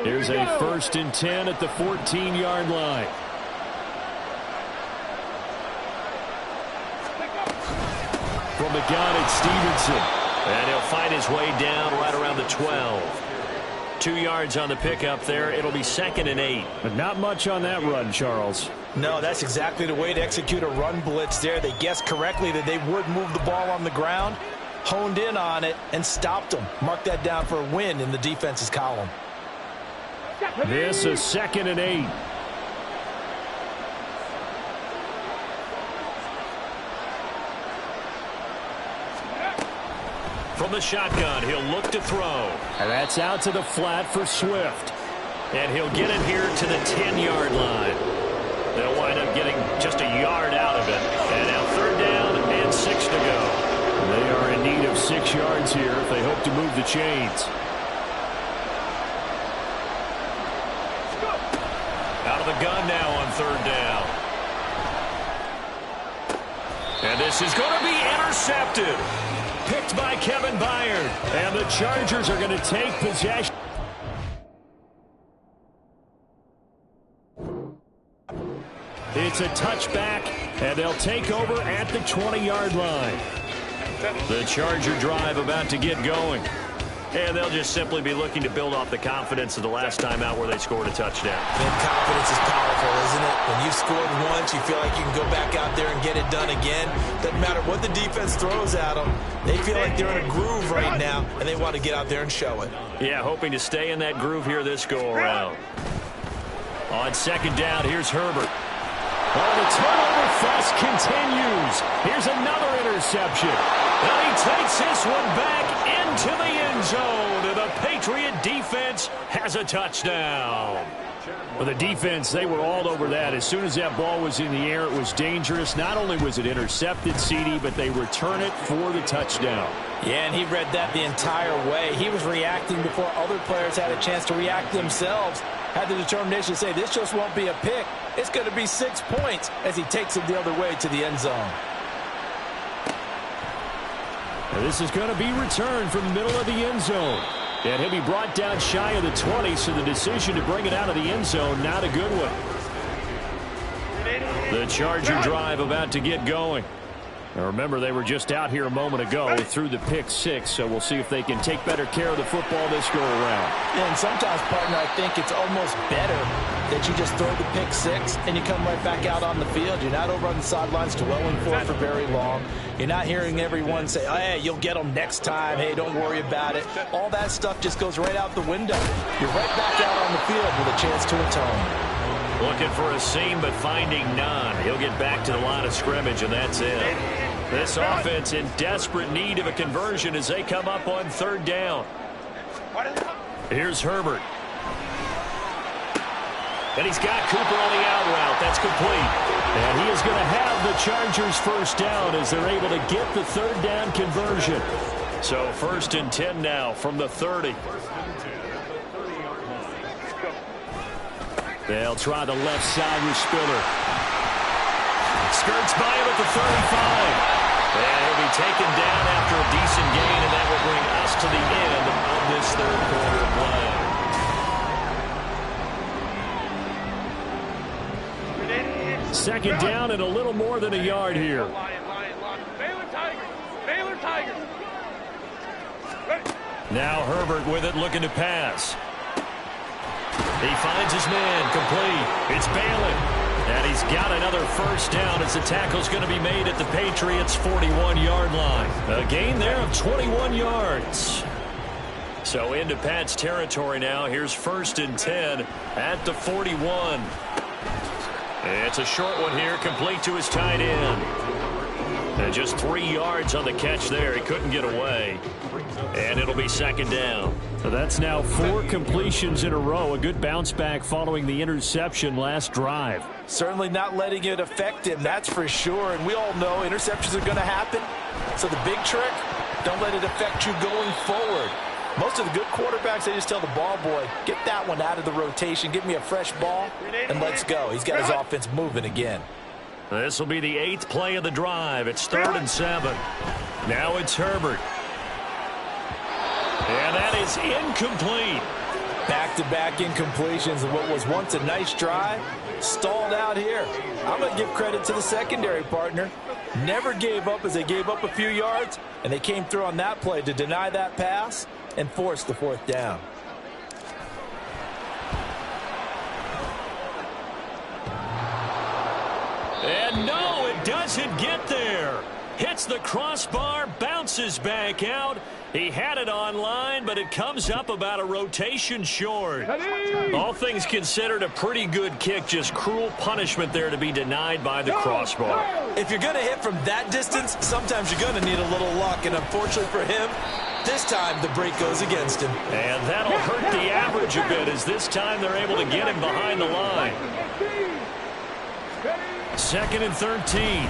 Here's a 1st and 10 at the 14-yard line. From the gun, it's Stevenson. And he'll find his way down right around the 12. 2 yards on the pickup there. It'll be 2nd and 8. But not much on that run, Charles. No, that's exactly the way to execute a run blitz there. They guessed correctly that they would move the ball on the ground, honed in on it, and stopped them. Mark that down for a win in the defense's column. This is 2nd and 8. from the shotgun. He'll look to throw. And that's out to the flat for Swift. And he'll get it here to the 10-yard line. They'll wind up getting just a yard out of it. And now 3rd down and 6 to go. They are in need of 6 yards here if they hope to move the chains. Out of the gun now on 3rd down. And this is going to be intercepted. Picked by Kevin Byard. And the Chargers are going to take possession. It's a touchback, and they'll take over at the 20-yard line. The Charger drive about to get going. And they'll just simply be looking to build off the confidence of the last time out where they scored a touchdown. And confidence is powerful, isn't it? When you've scored once, you feel like you can go back out there and get it done again. Doesn't matter what the defense throws at them. They feel like they're in a groove right now, and they want to get out there and show it. Yeah, hoping to stay in that groove here this go-around. On 2nd down, here's Herbert. Oh, the turnover fest continues. Here's another interception. And he takes this one back into the end zone. And the Patriot defense has a touchdown. Well, the defense, they were all over that. As soon as that ball was in the air, it was dangerous. Not only was it intercepted, CD, but they return it for the touchdown. Yeah, and he read that the entire way. He was reacting before other players had a chance to react themselves. Had the determination to say, this just won't be a pick. It's going to be 6 points as he takes it the other way to the end zone. And this is going to be returned from the middle of the end zone. And he'll be brought down shy of the 20, so the decision to bring it out of the end zone, not a good one. The Charger drive about to get going. Now remember, they were just out here a moment ago through the pick 6, so we'll see if they can take better care of the football this go-around. Yeah, and sometimes, partner, I think it's almost better that you just throw the pick 6 and you come right back out on the field. You're not over on the sidelines dwelling for it for very long. You're not hearing everyone say, oh, hey, you'll get them next time. Hey, don't worry about it. All that stuff just goes right out the window. You're right back out on the field with a chance to atone. Looking for a seam, but finding none. He'll get back to the line of scrimmage, and that's it. This offense in desperate need of a conversion as they come up on 3rd down. Here's Herbert. And he's got Cooper on the out route. That's complete. And he is going to have the Chargers 1st down as they're able to get the 3rd down conversion. So 1st and 10 now from the 30. They'll try the left side with Spiller. Skirts by him at the 35. And he'll be taken down after a decent gain, and that will bring us to the end of this 3rd quarter play. 2nd down and a little more than a yard here. Baylor Tigers. Baylor Tigers. Now Herbert with it, looking to pass. He finds his man, complete. It's Baylor. And he's got another 1st down as the tackle's going to be made at the Patriots' 41-yard line. A gain there of 21 yards. So into Pat's territory now. Here's 1st and 10 at the 41. It's a short one here, complete to his tight end. And just 3 yards on the catch there. He couldn't get away. And it'll be 2nd down. So that's now 4 completions in a row. A good bounce back following the interception last drive. Certainly not letting it affect him, that's for sure. And we all know interceptions are going to happen. So the big trick, don't let it affect you going forward. Most of the good quarterbacks, they just tell the ball boy, get that one out of the rotation, give me a fresh ball, and let's go. He's got his offense moving again. This will be the 8th play of the drive. It's 3rd and 7. Now it's Herbert. And that is incomplete. Back-to-back incompletions of what was once a nice drive. Stalled out here. I'm going to give credit to the secondary partner. Never gave up as they gave up a few yards, and they came through on that play to deny that pass and force the 4th down. And no, it doesn't get there. Hits the crossbar, bounces back out. He had it online, but it comes up about a rotation short. All things considered, a pretty good kick. Just cruel punishment there to be denied by the crossbar. If you're going to hit from that distance, sometimes you're going to need a little luck. And unfortunately for him, This time, the break goes against him. And that'll hurt the average a bit as this time they're able to get him behind the line. 2nd and 13.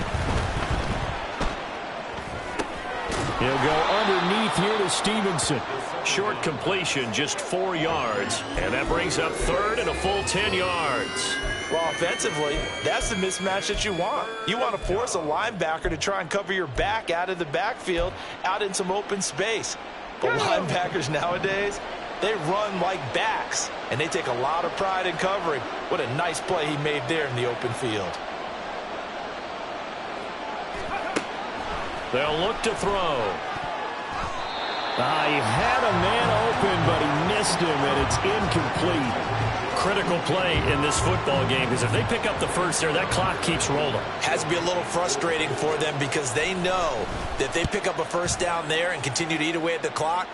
He'll go underneath here to Stevenson. Short completion, just 4 yards. And that brings up 3rd and a full 10 yards. Well, offensively, that's the mismatch that you want. You want to force a linebacker to try and cover your back out of the backfield, out in some open space. But linebackers nowadays, they run like backs, and they take a lot of pride in covering. What a nice play he made there in the open field. They'll look to throw. He had a man open, but he missed him, and it's incomplete. Critical play in this football game, because if they pick up the first there, that clock keeps rolling. Has to be a little frustrating for them because they know that if they pick up a first down there and continue to eat away at the clock,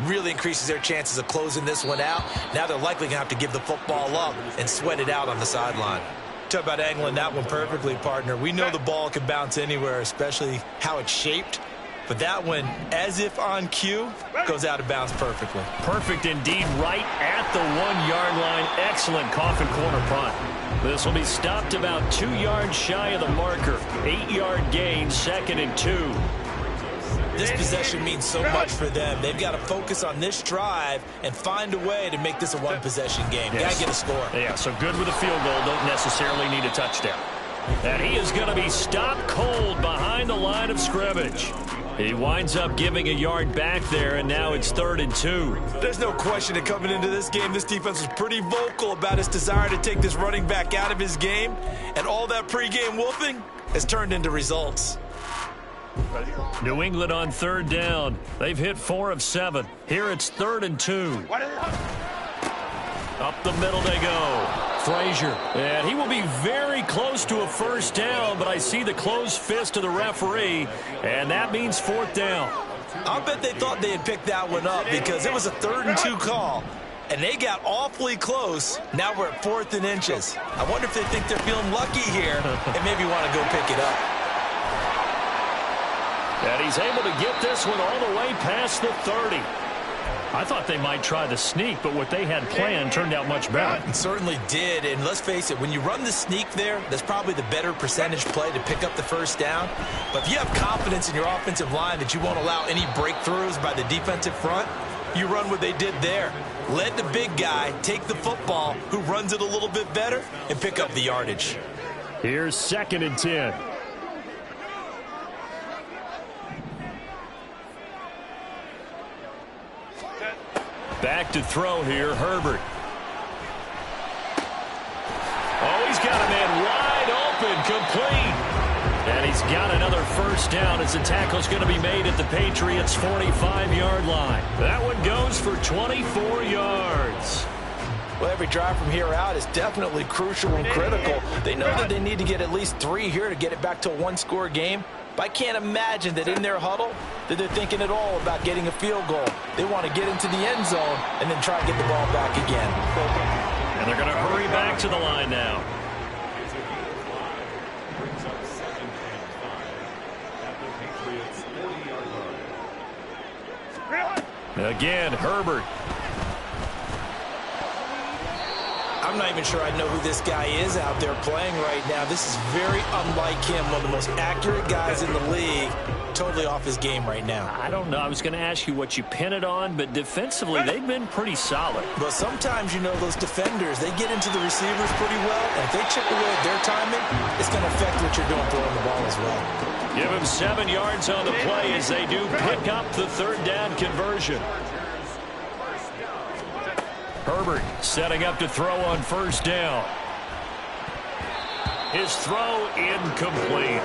really increases their chances of closing this one out. Now they're likely going to have to give the football up and sweat it out on the sideline. Talk about angling that one perfectly, partner. We know the ball can bounce anywhere, especially how it's shaped. But that one, as if on cue, goes out of bounds perfectly. Perfect indeed, right at the 1-yard line. Excellent coffin corner punt. This will be stopped about 2 yards shy of the marker. 8-yard gain, 2nd and 2. This possession means so much for them. They've got to focus on this drive and find a way to make this a one-possession game. Yes. Got to get a score. Yeah, so good with a field goal. Don't necessarily need a touchdown. And he is going to be stopped cold behind the line of scrimmage. He winds up giving a yard back there, and now it's 3rd and 2. There's no question that coming into this game, this defense was pretty vocal about his desire to take this running back out of his game, and all that pregame whooping has turned into results. New England on 3rd down. They've hit 4 of 7. Here it's 3rd and 2. Up the middle they go. Frazier, and he will be very close to a first down, but I see the closed fist of the referee, and that means 4th down. I'll bet they thought they had picked that one up because it was a 3rd and 2 call, and they got awfully close. Now we're at 4th and inches. I wonder if they think they're feeling lucky here and maybe want to go pick it up. And he's able to get this one all the way past the 30. I thought they might try the sneak, but what they had planned turned out much better. It certainly did, and let's face it, when you run the sneak there, that's probably the better percentage play to pick up the first down. But if you have confidence in your offensive line that you won't allow any breakthroughs by the defensive front, you run what they did there. Let the big guy take the football, who runs it a little bit better, and pick up the yardage. Here's 2nd and 10. Back to throw here, Herbert. Oh, he's got a man wide open, complete. And he's got another first down as the tackle's going to be made at the Patriots' 45-yard line. That one goes for 24 yards. Well, every drive from here out is definitely crucial and critical. They know that they need to get at least 3 here to get it back to a one-score game. But I can't imagine that in their huddle that they're thinking at all about getting a field goal. They want to get into the end zone and then try and get the ball back again. And they're going to hurry back to the line now. Again, Herbert. I'm not even sure I know who this guy is out there playing right now. This is very unlike him, one of the most accurate guys in the league. Totally off his game right now. I don't know. I was going to ask you what you pin it on, but defensively, they've been pretty solid. But sometimes, you know, those defenders, they get into the receivers pretty well, and if they chip away at their timing, it's going to affect what you're doing throwing the ball as well. Give him 7 yards on the play as they do pick up the 3rd down conversion. Herbert setting up to throw on first down. His throw incomplete.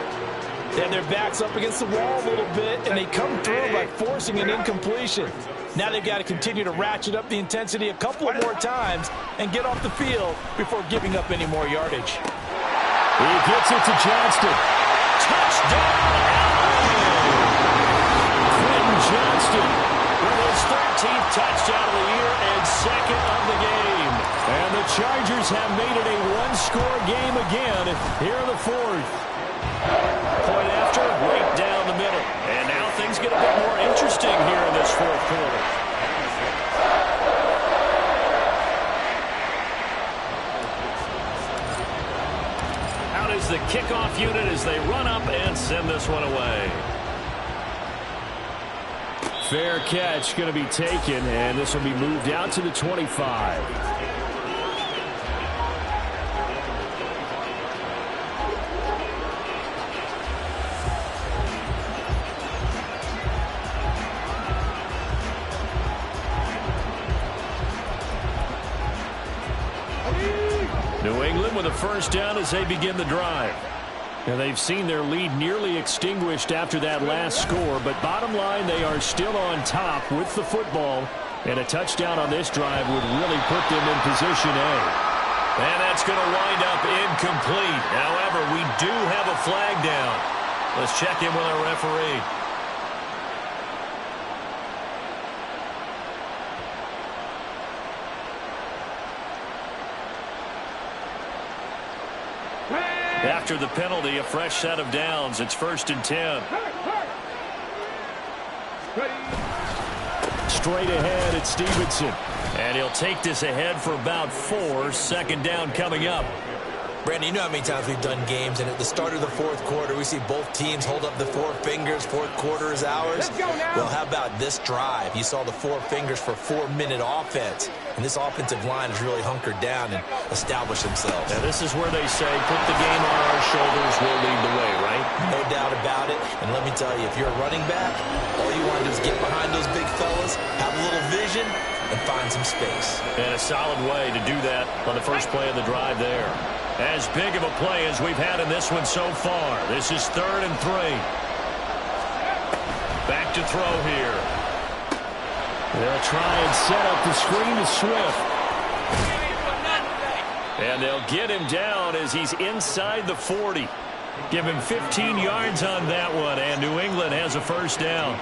And their backs up against the wall a little bit, and they come through by forcing an incompletion. Now they've got to continue to ratchet up the intensity a couple of more times and get off the field before giving up any more yardage. He gets it to Johnston. Touchdown, Quentin Johnston with his 13th touchdown of the year and 2nd of the game. And the Chargers have made it a one-score game again here in the 4th. Point after, right down the middle. And now things get a bit more interesting here in this fourth quarter. Out is the kickoff unit as they run up and send this one away. Fair catch going to be taken, and this will be moved out to the 25. New England with a first down as they begin the drive. And they've seen their lead nearly extinguished after that last score, but bottom line, they are still on top with the football, and a touchdown on this drive would really put them in position A. And that's going to wind up incomplete. However, we do have a flag down. Let's check in with our referee. After the penalty, a fresh set of downs. It's 1st and 10. Straight ahead, it's Stevenson. And he'll take this ahead for about 4. Second down coming up. Brandon, you know how many times we've done games, and at the start of the fourth quarter, we see both teams hold up the 4 fingers. Fourth quarter is ours. Well, how about this drive? You saw the 4 fingers for 4-minute offense, and this offensive line has really hunkered down and established themselves. Now, this is where they say, put the game on our shoulders, we'll lead the way, right? No doubt about it. And let me tell you, if you're a running back, all you want to do is get behind those big fellas, have a little vision, and find some space. And a solid way to do that on the first play of the drive there. As big of a play as we've had in this one so far. This is 3rd and 3. Back to throw here. They'll try and set up the screen to Swift. And they'll get him down as he's inside the 40. Give him 15 yards on that one, and New England has a first down.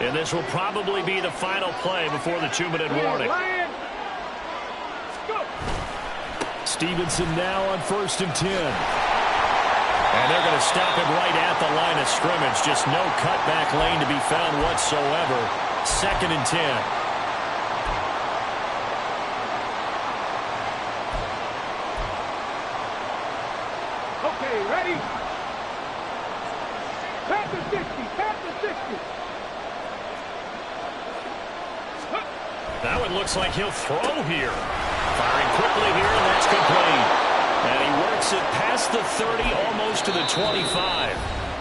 And this will probably be the final play before the 2-minute warning. Stevenson now on 1st and 10. And they're going to stop him right at the line of scrimmage. Just no cutback lane to be found whatsoever. 2nd and 10. Okay, ready? Pat the 60, pat the 60. Now it looks like he'll throw here. Firing quickly here, and that's complete. And he works it past the 30, almost to the 25.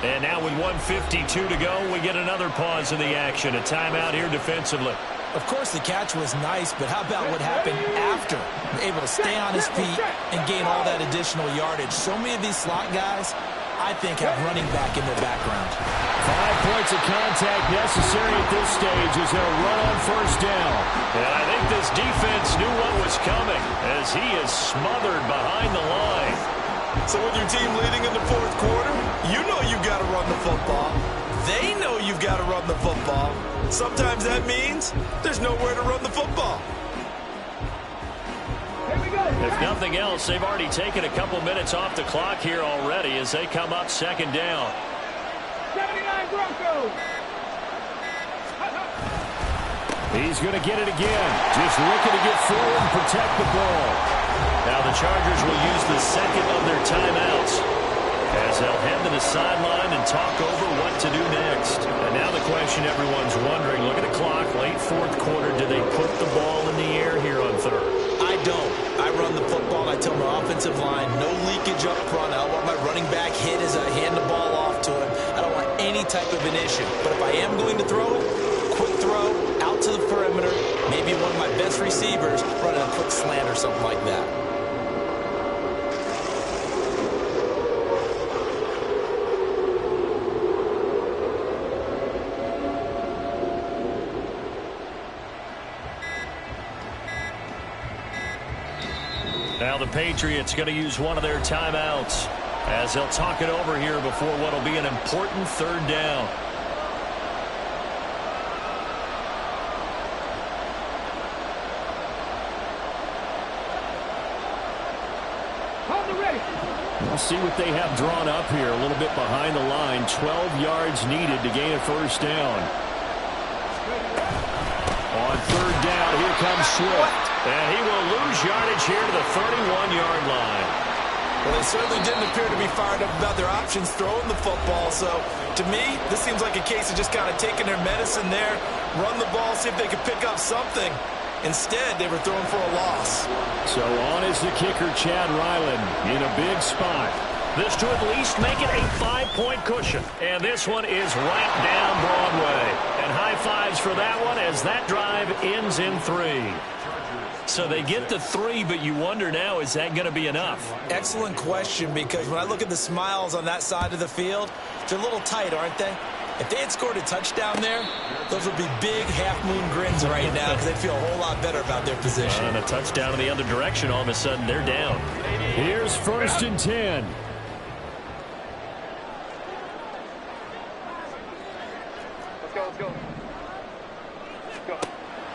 And now with 1:52 to go, we get another pause in the action. A timeout here defensively. Of course, the catch was nice, but how about what happened after? Able to stay on his feet and gain all that additional yardage. So many of these slot guys, I think, have running back in their background. 5 points of contact necessary at this stage as they'll run on first down. And I think this defense knew what was coming as he is smothered behind the line. So with your team leading in the fourth quarter, you know you've got to run the football. They know you've got to run the football. Sometimes that means there's nowhere to run the football. If nothing else, they've already taken a couple minutes off the clock here already as they come up second down. 79 Broncos. He's going to get it again. Just looking to get forward and protect the ball. Now the Chargers will use the second of their timeouts as they'll head to the sideline and talk over what to do next. And now the question everyone's wondering, look at the clock, late fourth quarter, do they put the ball in the air here on third? I don't. I run the football. I tell my offensive line, no leakage up front. I don't want my running back hit as I hand the ball off to him. I don't want any type of an issue. But if I am going to throw it, quick throw, out to the perimeter, maybe one of my best receivers running a quick slant or something like that. Now the Patriots going to use one of their timeouts as they'll talk it over here before what will be an important third down. ready. We'll see what they have drawn up here. A little bit behind the line. 12 yards needed to gain a first down. On third down, here comes Swift. And he will lose yardage here to the 31-yard line. Well, they certainly didn't appear to be fired up about their options throwing the football. So, to me, this seems like a case of just kind of taking their medicine there, run the ball, see if they could pick up something. Instead, they were throwing for a loss. So on is the kicker, Chad Ryland, in a big spot. This to at least make it a 5-point cushion. And this one is right down Broadway. And high fives for that one as that drive ends in 3. So they get the 3, but you wonder now, is that going to be enough? Excellent question, because when I look at the smiles on that side of the field, they're a little tight, aren't they? If they had scored a touchdown there, those would be big half-moon grins right now because they'd feel a whole lot better about their position. And a touchdown in the other direction, all of a sudden they're down. Here's 1st and 10. Let's go.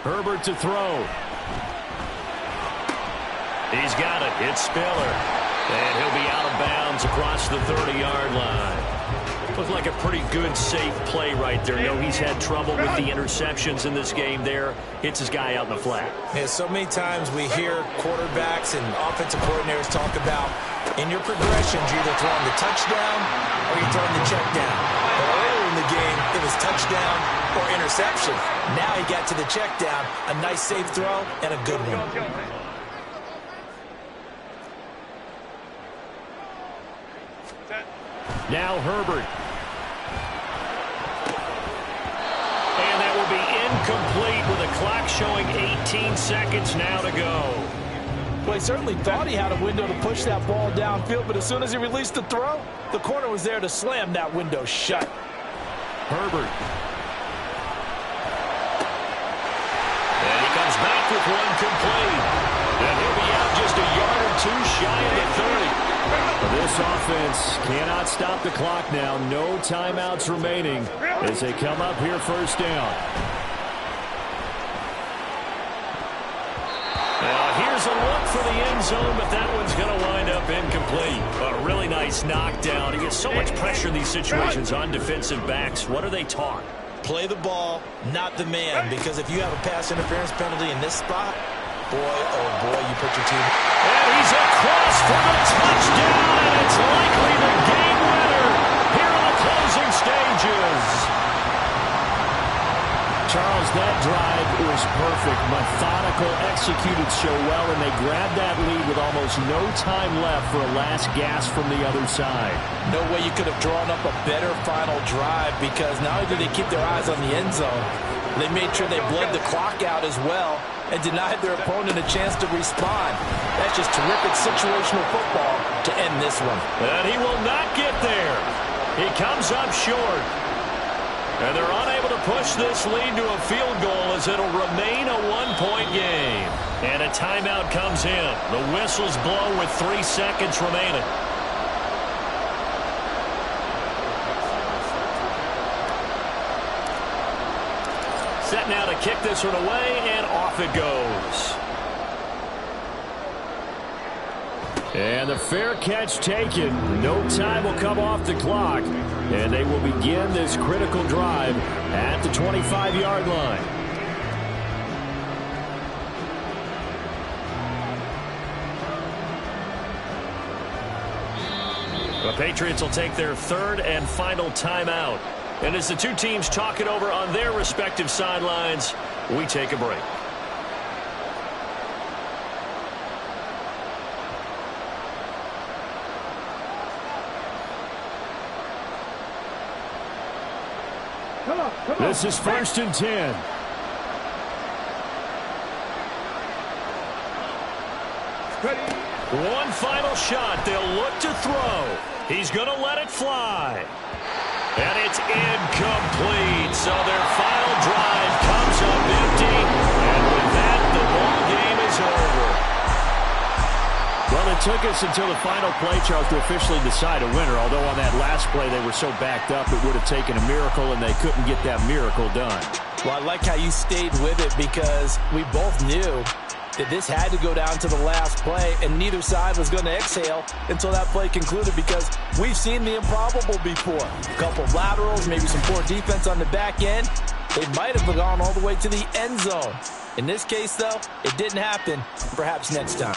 Herbert to throw. He's got it. It's Spiller. And he'll be out of bounds across the 30-yard line. Looked like a pretty good, safe play right there. No, he's had trouble with the interceptions in this game there. Hits his guy out in the flat. Yeah, so many times we hear quarterbacks and offensive coordinators talk about, in your progressions, you're either throwing the touchdown or you're throwing the check down. But earlier in the game, it was touchdown or interception. Now he got to the check down, a nice safe throw, and a good one. Now Herbert. And that will be incomplete with a clock showing 18 seconds now to go. Well, he certainly thought he had a window to push that ball downfield, but as soon as he released the throw, the corner was there to slam that window shut. Herbert. And he comes back with one complete. And he'll be out just a yard or two shy of the 30. This offense cannot stop the clock now. No timeouts remaining as they come up here 1st down. Now here's a look for the end zone, but that one's going to wind up incomplete. A really nice knockdown. He gets so much pressure in these situations on defensive backs. What are they taught? Play the ball, not the man, because if you have a pass interference penalty in this spot, boy, oh boy, you put your team. And he's across for the touchdown, and it's likely the game winner here in the closing stages. Charles, that drive was perfect. Methodical, executed so well, and they grabbed that lead with almost no time left for a last gasp from the other side. No way you could have drawn up a better final drive, because not only did they keep their eyes on the end zone, they made sure they bled the clock out as well and denied their opponent a chance to respond. That's just terrific situational football to end this one. And he will not get there. He comes up short. And they're unable to push this lead to a field goal as it'll remain a one-point game. And a timeout comes in. The whistles blow with 3 seconds remaining. Set now to kick this one away, and off it goes. And the fair catch taken. No time will come off the clock. And they will begin this critical drive at the 25-yard line. The Patriots will take their 3rd and final timeout. And as the two teams talk it over on their respective sidelines, we take a break. Come on. This is 1st and 10. Ready. One final shot. They'll look to throw. He's going to let it fly. And it's incomplete. So their final drive comes up empty. And with that, the ball game is over. Well, it took us until the final play, Charles, to officially decide a winner. Although on that last play they were so backed up, it would have taken a miracle, and they couldn't get that miracle done. Well, I like how you stayed with it, because we both knew that this had to go down to the last play, and neither side was going to exhale until that play concluded, because we've seen the improbable before. A couple of laterals, maybe some poor defense on the back end. They might have gone all the way to the end zone. In this case, though, it didn't happen. Perhaps next time.